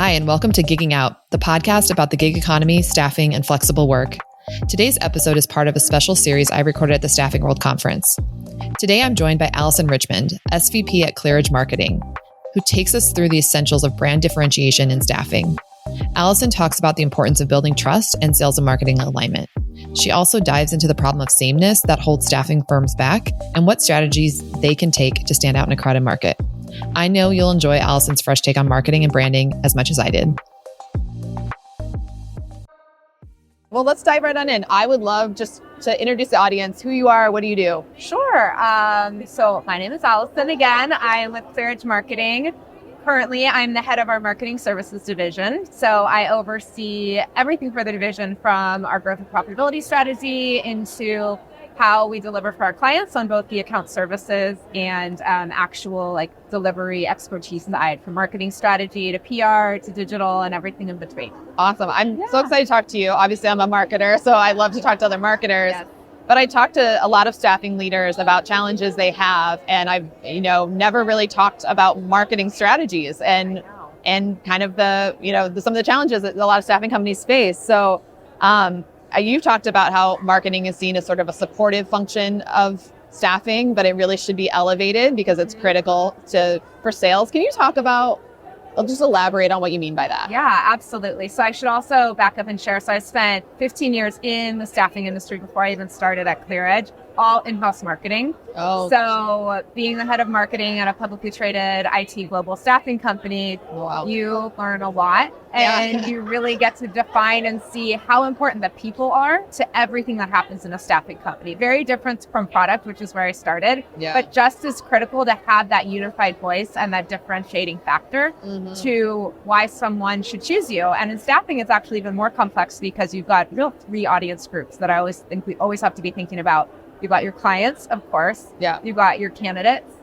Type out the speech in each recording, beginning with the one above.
Hi, and welcome to Gigging Out, the podcast about the gig economy, staffing, and flexible work. Today's episode is part of a special series I recorded at the Staffing World Conference. Today, I'm joined by Alison Richmond, SVP at ClearEdge Marketing, who takes us through the essentials of brand differentiation in staffing. Allison talks about the importance of building trust and sales and marketing alignment. She also dives into the problem of sameness that holds staffing firms back and what strategies they can take to stand out in a crowded market. I know you'll enjoy Allison's fresh take on marketing and branding as much as I did. Well, let's dive right on in. I would love just to introduce the audience, who you are, what do you do? Sure. So my name is Allison again. I'm with ClearEdge Marketing. Currently, I'm the head of our marketing services division. So I oversee everything for the division from our growth and profitability strategy into how we deliver for our clients on both the account services and actual delivery expertise side, from marketing strategy to PR to digital and everything in between. Awesome. I'm so excited to talk to you. Obviously, I'm a marketer, so I love to talk to other marketers. Yes. But I talk to a lot of staffing leaders about challenges they have, and I've never really talked about marketing strategies and kind of some of the challenges that a lot of staffing companies face. So you've talked about how marketing is seen as sort of a supportive function of staffing, but it really should be elevated because it's critical for sales. Can you talk about, I'll just elaborate on what you mean by that? Yeah, absolutely. So I should also back up and share. So I spent 15 years in the staffing industry before I even started at ClearEdge, all in-house marketing. Oh, so being the head of marketing at a publicly traded IT global staffing company, wow. You learn a lot and you really get to define and see how important the people are to everything that happens in a staffing company. Very different from product, which is where I started, but just as critical to have that unified voice and that differentiating factor to why someone should choose you. And in staffing, it's actually even more complex because you've got real three audience groups that I always think we always have to be thinking about. You've got your clients, of course. Yeah. You've got your candidates.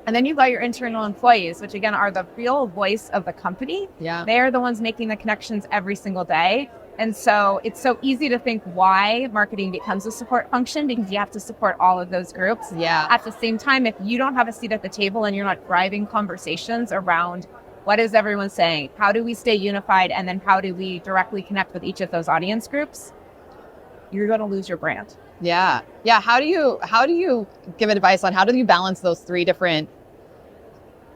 And then you've got your internal employees, which again are the real voice of the company. Yeah. They're the ones making the connections every single day. And so it's so easy to think why marketing becomes a support function, because you have to support all of those groups. Yeah. At the same time, if you don't have a seat at the table and you're not driving conversations around what is everyone saying, how do we stay unified, and then how do we directly connect with each of those audience groups, you're going to lose your brand. Yeah. Yeah. How do you give advice on how do you balance those three different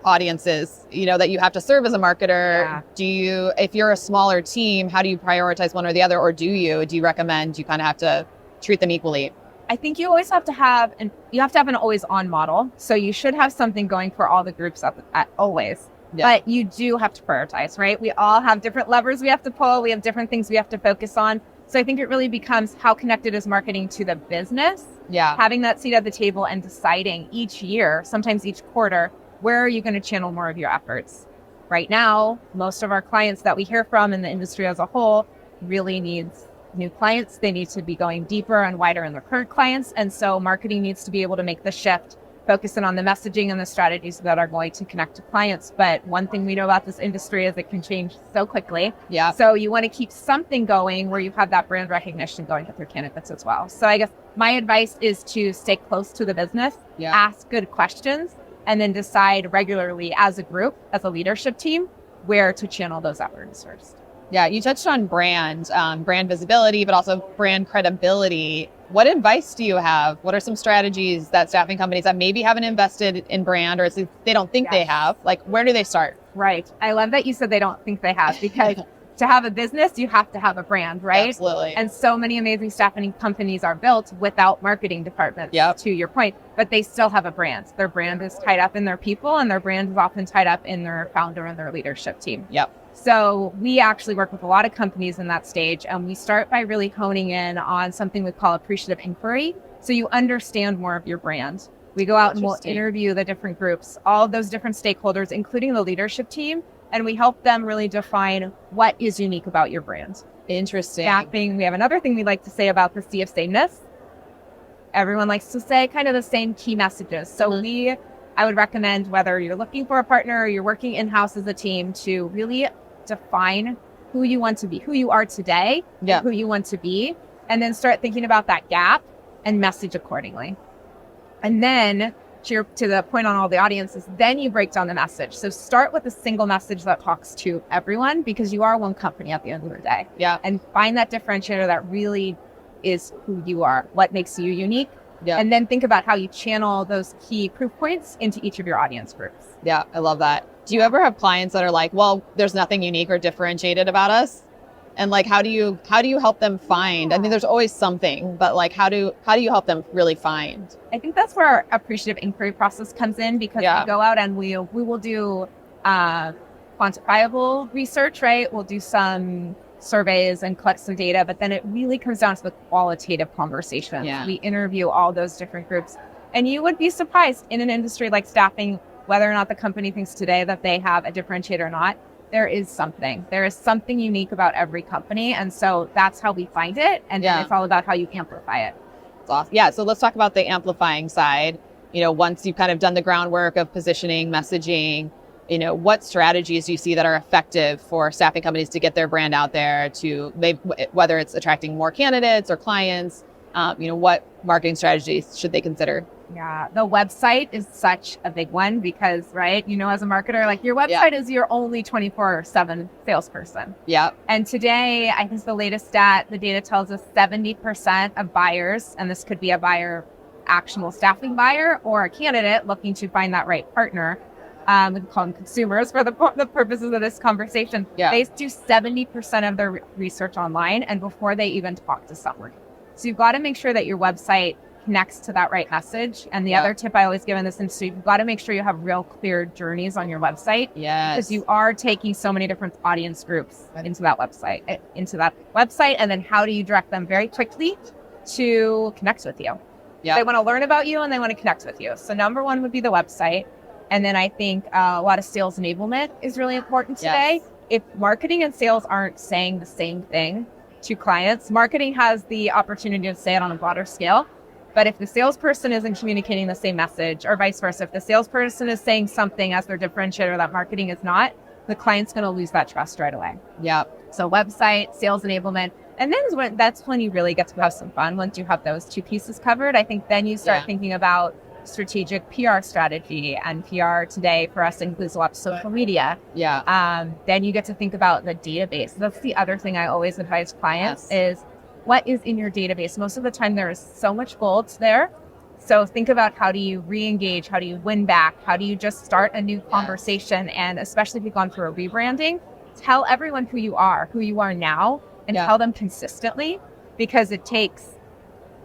audiences, that you have to serve as a marketer? Yeah. If you're a smaller team, how do you prioritize one or the other? Or do you recommend you kind of have to treat them equally? I think you always have to have an always on model. So you should have something going for all the groups at always. Yeah. But you do have to prioritize, right? We all have different levers we have to pull. We have different things we have to focus on. So I think it really becomes how connected is marketing to the business? Yeah. Having that seat at the table and deciding each year, sometimes each quarter, where are you going to channel more of your efforts? Right now, most of our clients that we hear from in the industry as a whole really needs new clients. They need to be going deeper and wider in their current clients. And so marketing needs to be able to make the shift, focusing on the messaging and the strategies that are going to connect to clients. But one thing we know about this industry is it can change so quickly. Yeah. So you want to keep something going where you have that brand recognition going with your candidates as well. So I guess my advice is to stay close to the business, ask good questions, and then decide regularly as a group, as a leadership team, where to channel those efforts first. Yeah, you touched on brand visibility, but also brand credibility. What advice do you have? What are some strategies that staffing companies that maybe haven't invested in brand, or at least they don't think they have, where do they start? Right. I love that you said they don't think they have, because to have a business, you have to have a brand, right? Absolutely. And so many amazing staffing companies are built without marketing departments, to your point, but they still have a brand. Their brand is tied up in their people, and their brand is often tied up in their founder and their leadership team. Yep. So we actually work with a lot of companies in that stage, and we start by really honing in on something we call appreciative inquiry. So you understand more of your brand. We go out and we'll interview the different groups, all of those different stakeholders, including the leadership team, and we help them really define what is unique about your brand. Interesting. Staffing, we have another thing we like to say about the sea of sameness. Everyone likes to say kind of the same key messages. So I would recommend, whether you're looking for a partner or you're working in-house as a team, to really define who you want to be, who you are today, and who you want to be, and then start thinking about that gap and message accordingly. And then to the point on all the audiences, then you break down the message. So start with a single message that talks to everyone, because you are one company at the end of the day. Yeah. And find that differentiator that really is who you are, what makes you unique. Yeah. And then think about how you channel those key proof points into each of your audience groups. Yeah, I love that. Do you ever have clients that are like, well, there's nothing unique or differentiated about us? And like, how do you help them find? I mean, there's always something, but like, how do you help them really find? I think that's where our appreciative inquiry process comes in, because we go out and we will do quantifiable research, right? We'll do some surveys and collect some data, but then it really comes down to the qualitative conversation. Yeah. We interview all those different groups, and you would be surprised in an industry like staffing, whether or not the company thinks today that they have a differentiator or not. There is something unique about every company. And so that's how we find it. And then it's all about how you amplify it. That's awesome. Yeah. So let's talk about the amplifying side. Once you've kind of done the groundwork of positioning, messaging, what strategies do you see that are effective for staffing companies to get their brand out there, to whether it's attracting more candidates or clients, what marketing strategies should they consider? Yeah, the website is such a big one because, right, as a marketer, like your website is your only 24/7 salesperson. Yeah. And today, I think the latest stat, the data tells us 70% of buyers, and this could be a buyer, actual staffing buyer, or a candidate looking to find that right partner, we can call them consumers for the purposes of this conversation. Yeah. They do 70% of their research online and before they even talk to someone. So you've got to make sure that your website connects to that right message. And the other tip I always give in this industry, you've got to make sure you have real clear journeys on your website. Yes. Because you are taking so many different audience groups into that website. And then how do you direct them very quickly to connect with you? Yeah. They want to learn about you and they want to connect with you. So number one would be the website. And then I think a lot of sales enablement is really important today. Yes. If marketing and sales aren't saying the same thing to clients, marketing has the opportunity to say it on a broader scale. But if the salesperson isn't communicating the same message, or vice versa, if the salesperson is saying something as their differentiator that marketing is not, the client's going to lose that trust right away. Yeah. So website, sales enablement, and then that's when you really get to have some fun. Once you have those two pieces covered, I think then you start thinking about strategic PR strategy, and PR today for us includes a lot of social media. Yeah. Then you get to think about the database. That's the other thing I always advise clients is what is in your database. Most of the time there is so much gold there. So think about how do you re-engage? How do you win back? How do you just start a new conversation? And especially if you've gone through a rebranding, tell everyone who you are now, and tell them consistently, because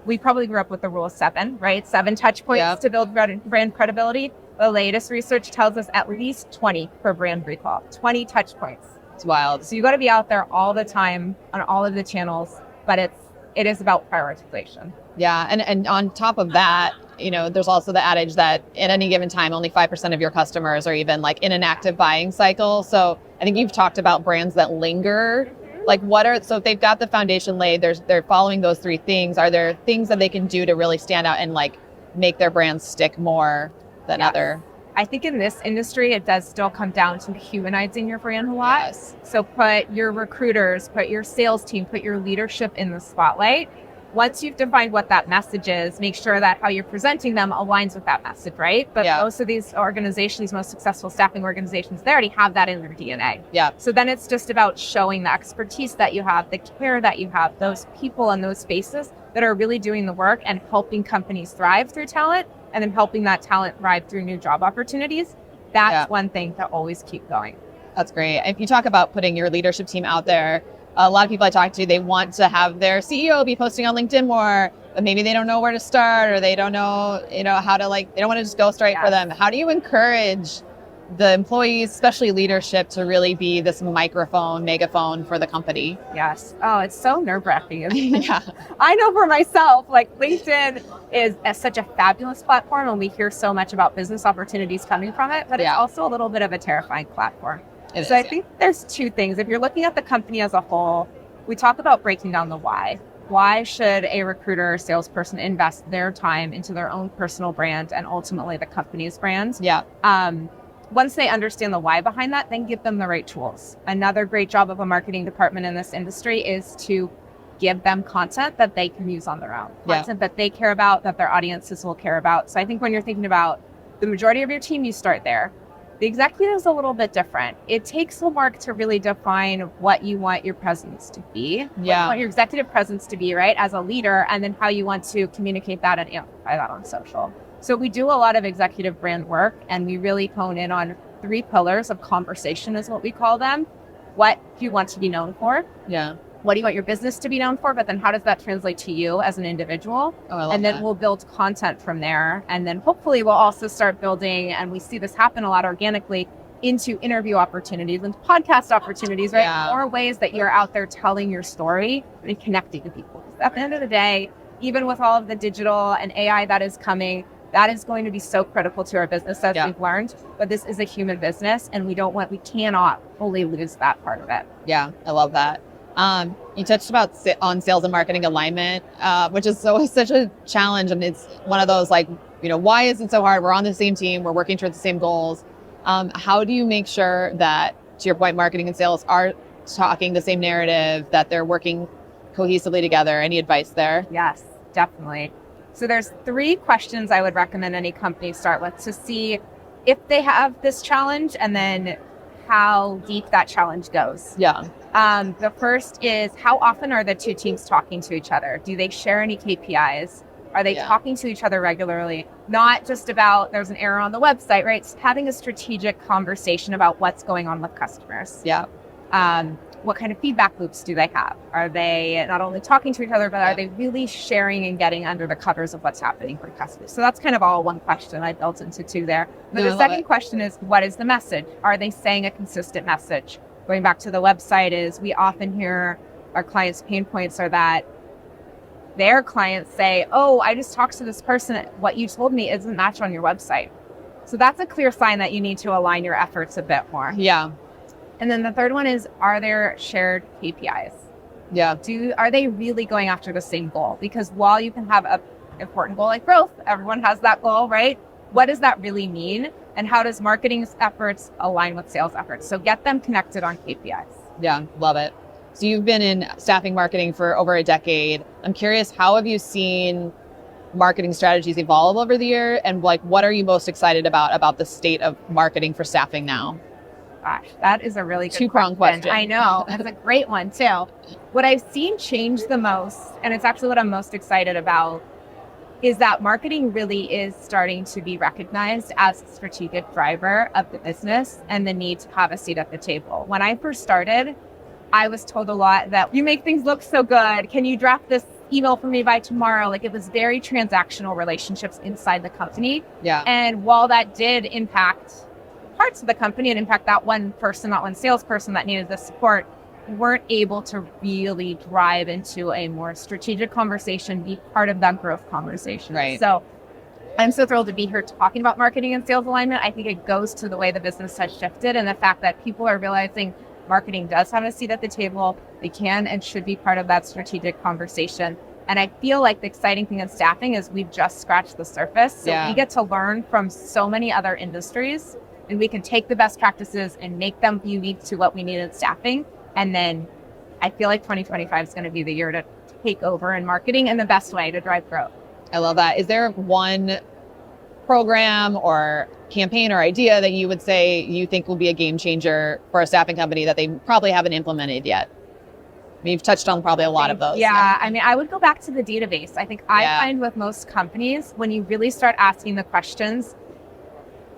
we probably grew up with the rule of 7, right? 7 touch points to build brand credibility. The latest research tells us at least 20 for brand recall, 20 touch points. It's wild. So you got to be out there all the time on all of the channels, but it is about prioritization. Yeah. And on top of that, there's also the adage that at any given time, only 5% of your customers are even like in an active buying cycle. So I think you've talked about brands that linger. Like so if they've got the foundation laid, they're following those 3 things. Are there things that they can do to really stand out and like make their brands stick more than other? I think in this industry, it does still come down to humanizing your brand a lot. Yes. So put your recruiters, put your sales team, put your leadership in the spotlight. Once you've defined what that message is, make sure that how you're presenting them aligns with that message, right? But most of these organizations, these most successful staffing organizations, they already have that in their DNA. Yeah. So then it's just about showing the expertise that you have, the care that you have, those people and those spaces that are really doing the work and helping companies thrive through talent, and then helping that talent thrive through new job opportunities. That's one thing to always keep going. That's great. If you talk about putting your leadership team out there, a lot of people I talk to, they want to have their CEO be posting on LinkedIn more, but maybe they don't know where to start, or they don't know, how to they don't want to just go straight for them. How do you encourage the employees, especially leadership, to really be this megaphone for the company? Yes. Oh, it's so nerve-wracking. I know for myself, LinkedIn is such a fabulous platform, and we hear so much about business opportunities coming from it, but it's also a little bit of a terrifying platform. I think there's 2 things. If you're looking at the company as a whole, we talk about breaking down the why. Why should a recruiter or salesperson invest their time into their own personal brand and ultimately the company's brand? Yeah. Once they understand the why behind that, then give them the right tools. Another great job of a marketing department in this industry is to give them content that they can use on their own. Content that they care about, that their audiences will care about. So I think when you're thinking about the majority of your team, you start there. The executive is a little bit different. It takes some work to really define what you want your presence to be, what you want your executive presence to be, right, as a leader, and then how you want to communicate that and amplify that on social. So we do a lot of executive brand work, and we really hone in on 3 pillars of conversation is what we call them. What do you want to be known for? Yeah. What do you want your business to be known for? But then how does that translate to you as an individual? Oh, I love and then that. we'll build content from there. And then hopefully we'll also start building, and we see this happen a lot organically, into interview opportunities and podcast opportunities, right? Yeah. Or ways that you're out there telling your story and connecting to people. At the end of the day, even with all of the digital and AI that is coming, that is going to be so critical to our business, as we've learned. But this is a human business, and we cannot fully lose that part of it. Yeah, I love that. You touched on sales and marketing alignment, which is such a challenge. And it's one of those why is it so hard? We're on the same team. We're working towards the same goals. How do you make sure that, to your point, marketing and sales are talking the same narrative, that they're working cohesively together? Any advice there? Yes, definitely. So there's 3 questions I would recommend any company start with to see if they have this challenge, and then how deep that challenge goes. Yeah. The first is, how often are the 2 teams talking to each other? Do they share any KPIs? Are they talking to each other regularly? Not just about there's an error on the website, right? It's having a strategic conversation about what's going on with customers. Yeah. What kind of feedback loops do they have? Are they not only talking to each other, but are they really sharing and getting under the covers of what's happening for customers? So that's kind of all one question I built into 2 there. But the second question is, what is the message? Are they saying a consistent message? Going back to the website, is we often hear our clients' pain points are that their clients say, oh, I just talked to this person. What you told me isn't matched on your website. So that's a clear sign that you need to align your efforts a bit more. Yeah. And then the third one is, are there shared KPIs? Yeah. Are they really going after the same goal? Because while you can have an important goal like growth, everyone has that goal, right? What does that really mean? And how does marketing efforts align with sales efforts? So get them connected on KPIs. Yeah, love it. So you've been in staffing marketing for over a decade. I'm curious, how have you seen marketing strategies evolve over the year? And what are you most excited about the state of marketing for staffing now? Gosh, that is a really good 2-pronged question. I know. That's a great one too. What I've seen change the most, and it's actually what I'm most excited about, is that marketing really is starting to be recognized as a strategic driver of the business and the need to have a seat at the table. When I first started, I was told a lot that you make things look so good. Can you draft this email for me by tomorrow? It was very transactional relationships inside the company. Yeah. And while that did impact parts of the company and impact that one person, that one salesperson that needed the support, weren't able to really drive into a more strategic conversation, be part of that growth conversation. Right. So I'm so thrilled to be here talking about marketing and sales alignment. I think it goes to the way the business has shifted, and the fact that people are realizing marketing does have a seat at the table. They can and should be part of that strategic conversation. And I feel like the exciting thing in staffing is we've just scratched the surface. So we get to learn from so many other industries, and we can take the best practices and make them unique to what we need in staffing. And then I feel like 2025 is going to be the year to take over in marketing in the best way to drive growth. I love that. Is there one program or campaign or idea that you would say you think will be a game changer for a staffing company that they probably haven't implemented yet? I mean, you've touched on probably a lot of those. Yeah. I mean, I would go back to the database. I think I find with most companies, when you really start asking the questions,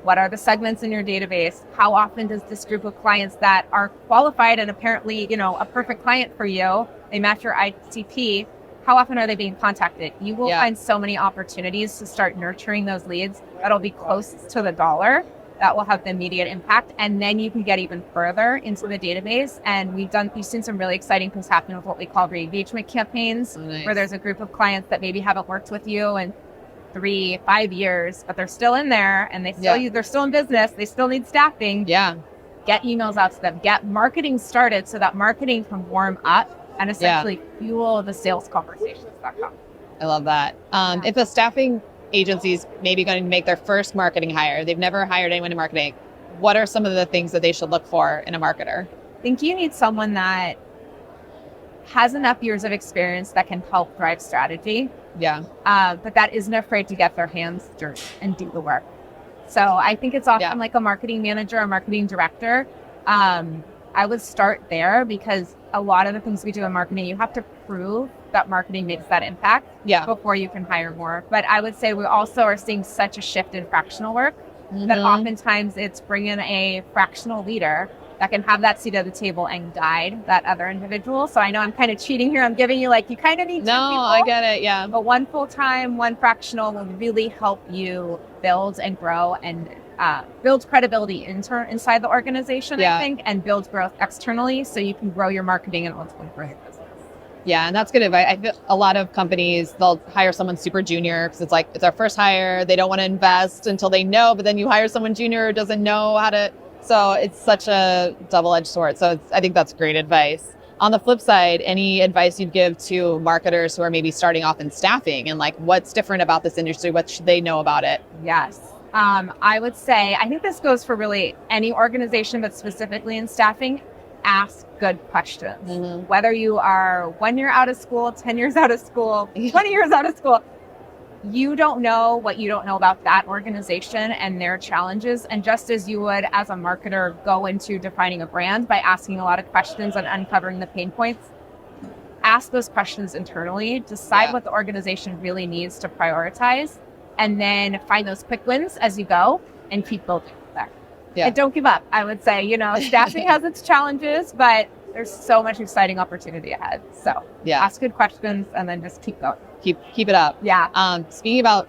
what are the segments in your database? How often does this group of clients that are qualified and apparently, a perfect client for you, they match your ICP, how often are they being contacted? You will find so many opportunities to start nurturing those leads that'll be close to the dollar, that will have the immediate impact. And then you can get even further into the database. And we've seen some really exciting things happen with what we call re-engagement campaigns, where there's a group of clients that maybe haven't worked with you in 3-5 years, but they're still in there and they're still in business. They still need staffing. Yeah. Get emails out to them, get marketing started so that marketing can warm up and essentially fuel the sales conversations that come. I love that. If a staffing agency's maybe going to make their first marketing hire, they've never hired anyone in marketing, what are some of the things that they should look for in a marketer? I think you need someone that has enough years of experience that can help drive strategy. Yeah. But that isn't afraid to get their hands dirty and do the work. So I think it's often like a marketing manager or marketing director. I would start there because a lot of the things we do in marketing, you have to prove that marketing makes that impact before you can hire more. But I would say we also are seeing such a shift in fractional work that oftentimes it's bringing a fractional leader that can have that seat at the table and guide that other individual. So I know I'm kind of cheating here. I'm giving you you kind of need two people. I get it. Yeah. But one full-time, one fractional will really help you build and grow and build credibility inside the organization, I think, and build growth externally so you can grow your marketing and ultimately grow your business. Yeah, and that's good advice. I feel a lot of companies, they'll hire someone super junior because it's our first hire. They don't want to invest until they know, but then you hire someone junior who doesn't know how to. So it's such a double-edged sword. So I think that's great advice. On the flip side, any advice you'd give to marketers who are maybe starting off in staffing and what's different about this industry? What should they know about it? Yes. I would say, I think this goes for really any organization, but specifically in staffing, ask good questions. Whether you are 1 year out of school, 10 years out of school, 20 years out of school, you don't know what you don't know about that organization and their challenges. And just as you would, as a marketer, go into defining a brand by asking a lot of questions and uncovering the pain points, ask those questions internally, decide what the organization really needs to prioritize, and then find those quick wins as you go and keep building there. And don't give up. I would say, staffing has its challenges, but there's so much exciting opportunity ahead. So ask good questions and then just keep going. Keep it up. Yeah. Speaking about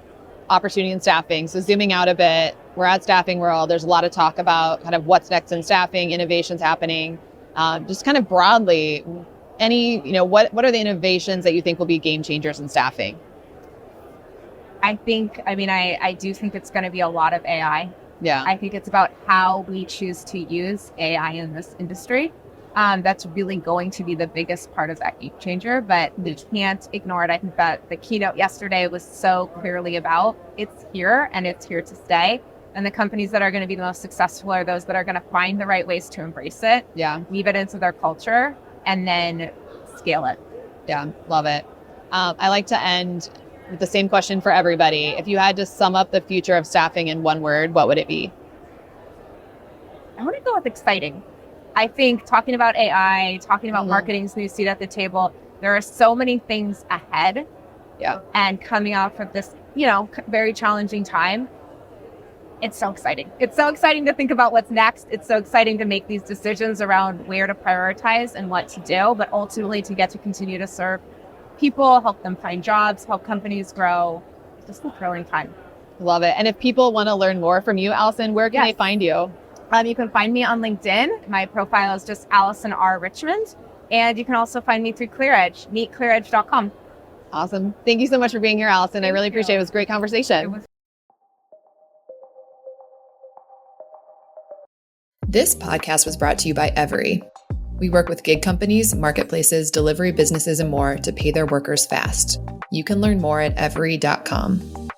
opportunity in staffing, so zooming out a bit, we're at Staffing World. There's a lot of talk about kind of what's next in staffing, innovations happening. Just kind of broadly, what are the innovations that you think will be game changers in staffing? I do think it's going to be a lot of AI. Yeah. I think it's about how we choose to use AI in this industry. That's really going to be the biggest part of that game changer, but we can't ignore it. I think that the keynote yesterday was so clearly about it's here and it's here to stay. And the companies that are going to be the most successful are those that are going to find the right ways to embrace it, weave it into their culture, and then scale it. Yeah, love it. I like to end with the same question for everybody. If you had to sum up the future of staffing in one word, what would it be? I want to go with exciting. I think talking about AI, talking about marketing's new seat at the table, there are so many things ahead. Yeah. And coming out from this, very challenging time, it's so exciting. It's so exciting to think about what's next. It's so exciting to make these decisions around where to prioritize and what to do, but ultimately to get to continue to serve people, help them find jobs, help companies grow. It's just a thrilling time. Love it. And if people want to learn more from you, Allison, where can they find you? You can find me on LinkedIn. My profile is just Alison Richmond. And you can also find me through ClearEdge, meetclearedge.com. Awesome. Thank you so much for being here, Allison. I really appreciate it. It was a great conversation. This podcast was brought to you by Every. We work with gig companies, marketplaces, delivery businesses, and more to pay their workers fast. You can learn more at every.com.